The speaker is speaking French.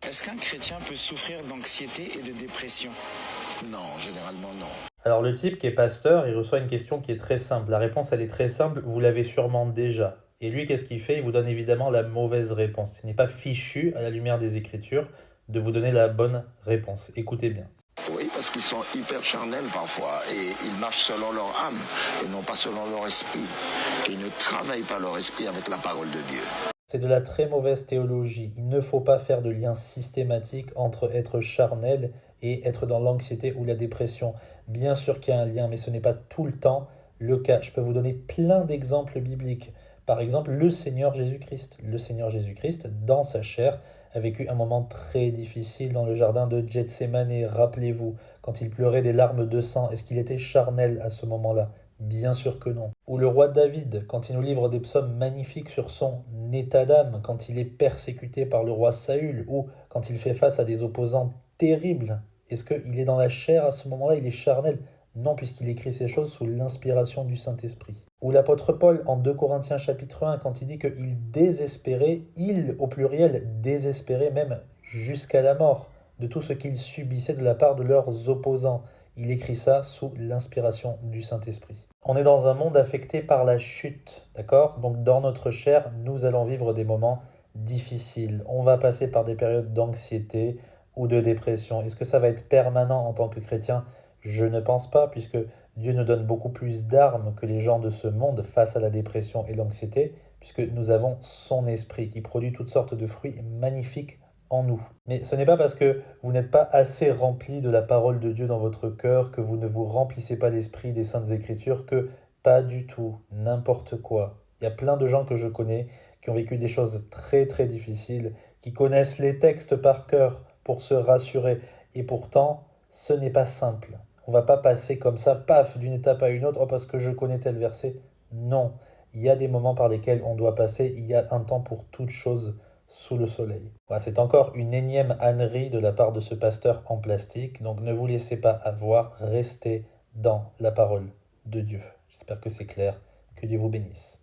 Est-ce qu'un chrétien peut souffrir d'anxiété et de dépression? Non, généralement non. Alors le type qui est pasteur, il reçoit une question qui est très simple. La réponse, elle est très simple, vous l'avez sûrement déjà. Et lui, qu'est-ce qu'il fait? Il vous donne évidemment la mauvaise réponse. Il n'est pas fichu, à la lumière des Écritures, de vous donner la bonne réponse. Écoutez bien. Oui, parce qu'ils sont hyper charnels parfois et ils marchent selon leur âme et non pas selon leur esprit. Et ils ne travaillent pas leur esprit avec la parole de Dieu. C'est de la très mauvaise théologie. Il ne faut pas faire de lien systématique entre être charnel et être dans l'anxiété ou la dépression. Bien sûr qu'il y a un lien, mais ce n'est pas tout le temps le cas. Je peux vous donner plein d'exemples bibliques. Par exemple, le Seigneur Jésus-Christ. Le Seigneur Jésus-Christ, dans sa chair, a vécu un moment très difficile dans le jardin de Gethsémane. Rappelez-vous, quand il pleurait des larmes de sang, est-ce qu'il était charnel à ce moment-là? Bien sûr que non. Ou le roi David, quand il nous livre des psaumes magnifiques sur son état d'âme, quand il est persécuté par le roi Saül, ou quand il fait face à des opposants terribles. Est-ce qu'il est dans la chair à ce moment-là? Il est charnel? Non, puisqu'il écrit ces choses sous l'inspiration du Saint-Esprit. Ou l'apôtre Paul en 2 Corinthiens chapitre 1, quand il dit qu'il désespérait, il au pluriel, désespérait même jusqu'à la mort de tout ce qu'il subissait de la part de leurs opposants. Il écrit ça sous l'inspiration du Saint-Esprit. On est dans un monde affecté par la chute, d'accord? Donc dans notre chair, nous allons vivre des moments difficiles. On va passer par des périodes d'anxiété ou de dépression. Est-ce que ça va être permanent en tant que chrétien? Je ne pense pas, puisque Dieu nous donne beaucoup plus d'armes que les gens de ce monde face à la dépression et l'anxiété, puisque nous avons son esprit qui produit toutes sortes de fruits magnifiques en nous. Mais ce n'est pas parce que vous n'êtes pas assez rempli de la parole de Dieu dans votre cœur, que vous ne vous remplissez pas l'esprit des Saintes Écritures, que pas du tout, n'importe quoi. Il y a plein de gens que je connais qui ont vécu des choses très très difficiles, qui connaissent les textes par cœur pour se rassurer. Et pourtant, ce n'est pas simple. On va pas passer comme ça, paf, d'une étape à une autre, oh, parce que je connais tel verset. Non, il y a des moments par lesquels on doit passer, il y a un temps pour toute chose sous le soleil. Voilà, c'est encore une énième ânerie de la part de ce pasteur en plastique, donc ne vous laissez pas avoir, restez dans la parole de Dieu. J'espère que c'est clair, que Dieu vous bénisse.